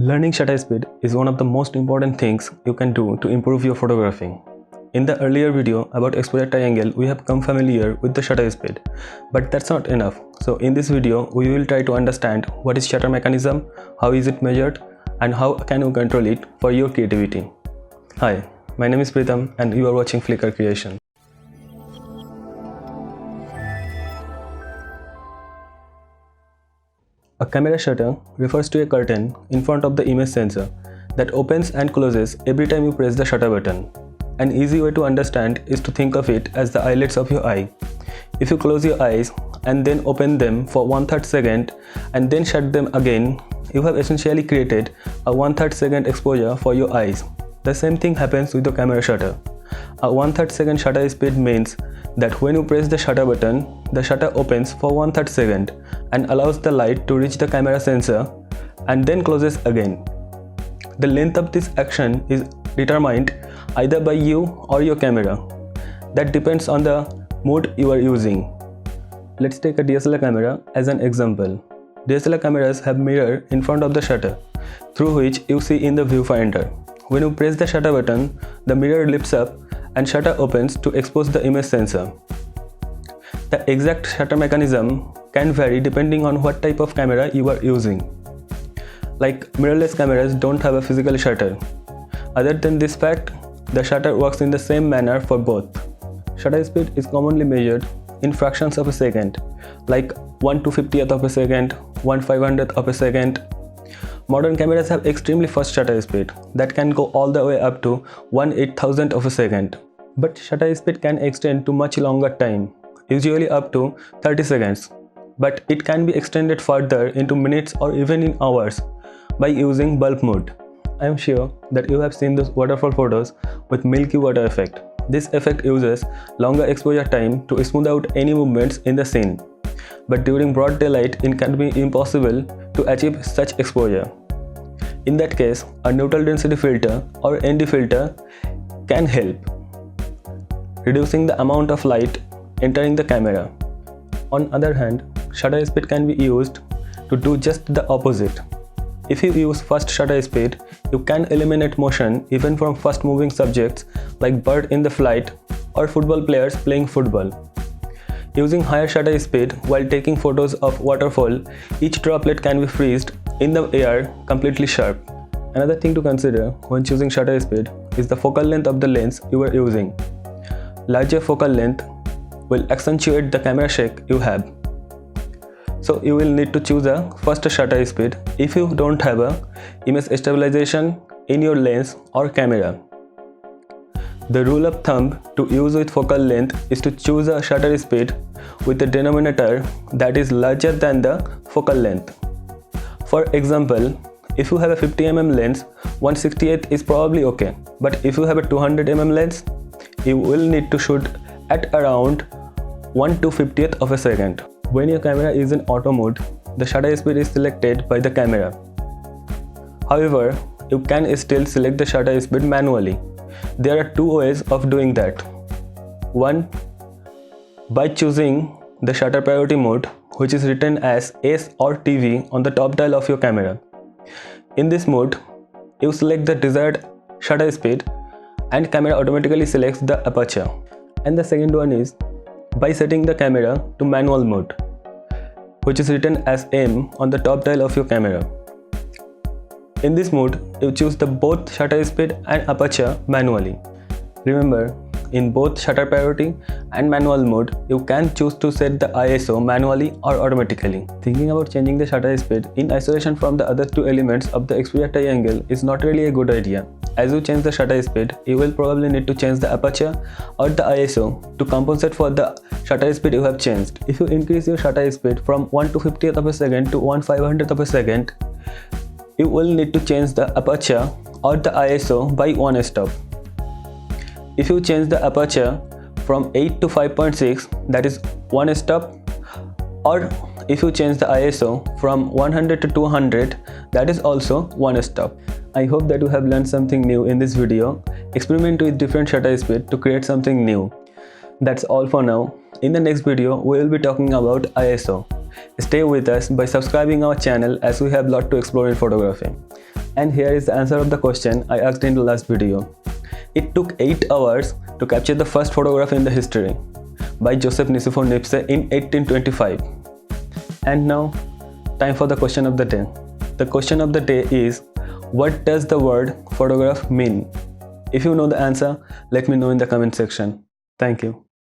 Learning shutter speed is one of the most important things you can do to improve your photographing. In the earlier video about exposure triangle, we have come familiar with the shutter speed, but that's not enough. So in this video, we will try to understand what is shutter mechanism, how is it measured, and how can you control it for your creativity. Hi, my name is Pritham and you are watching Flickr Creation. A camera shutter refers to a curtain in front of the image sensor that opens and closes every time you press the shutter button. An easy way to understand is to think of it as the eyelids of your eye. If you close your eyes and then open them for 1/3 second and then shut them again, you have essentially created a 1/3 second exposure for your eyes. The same thing happens with the camera shutter. A 1/3 second shutter speed means that when you press the shutter button, the shutter opens for 1/3 second and allows the light to reach the camera sensor and then closes again. The length of this action is determined either by you or your camera. That depends on the mode you are using. Let's take a DSLR camera as an example. DSLR cameras have mirror in front of the shutter through which you see in the viewfinder. When you press the shutter button, the mirror lifts up and shutter opens to expose the image sensor. The exact shutter mechanism can vary depending on what type of camera you are using. Like mirrorless cameras don't have a physical shutter. Other than this fact, the shutter works in the same manner for both. Shutter speed is commonly measured in fractions of a second, like 1/250th of a second, 1/500th of a second. Modern cameras have extremely fast shutter speed that can go all the way up to 1/8000th of a second. But shutter speed can extend to much longer time, usually up to 30 seconds. But it can be extended further into minutes or even in hours by using bulb mode. I am sure that you have seen those waterfall photos with milky water effect. This effect uses longer exposure time to smooth out any movements in the scene. But during broad daylight, it can be impossible to achieve such exposure. In that case, a neutral density filter or ND filter can help, reducing the amount of light entering the camera. On the other hand, shutter speed can be used to do just the opposite. If you use fast shutter speed, you can eliminate motion even from fast moving subjects like bird in the flight or football players playing football. Using higher shutter speed while taking photos of waterfall, each droplet can be freezed in the air completely sharp. Another thing to consider when choosing shutter speed is the focal length of the lens you are using. Larger focal length will accentuate the camera shake you have. So you will need to choose a faster shutter speed if you don't have a image stabilization in your lens or camera. The rule of thumb to use with focal length is to choose a shutter speed with a denominator that is larger than the focal length. For example, if you have a 50mm lens, 1/68th is probably okay. But if you have a 200mm lens, you will need to shoot at around 1/250th of a second. When your camera is in auto mode, the shutter speed is selected by the camera. However, you can still select the shutter speed manually. There are two ways of doing that. One, by choosing the shutter priority mode, which is written as S or TV on the top dial of your camera. In this mode, you select the desired shutter speed and camera automatically selects the aperture. And the second one is by setting the camera to manual mode, which is written as M on the top dial of your camera. In this mode, you choose the both shutter speed and aperture manually. Remember, in both shutter priority and manual mode, you can choose to set the ISO manually or automatically. Thinking about changing the shutter speed in isolation from the other two elements of the exposure triangle is not really a good idea. As you change the shutter speed, you will probably need to change the aperture or the ISO to compensate for the shutter speed you have changed. If you increase your shutter speed from 1/250th of a second to 1/500th of a second, you will need to change the aperture or the ISO by one stop. If you change the aperture from 8 to 5.6, that is one stop, or if you change the ISO from 100 to 200, that is also one stop. I hope that you have learned something new in this video. Experiment with different shutter speed to create something new. That's all for now. In the next video, we will be talking about ISO. Stay with us by subscribing our channel as we have a lot to explore in photography. And here is the answer of the question I asked in the last video. It took 8 hours to capture the first photograph in the history by Joseph Nicephore Niepce in 1825. And now, time for the question of the day. The question of the day is, what does the word photograph mean? If you know the answer, let me know in the comment section. Thank you.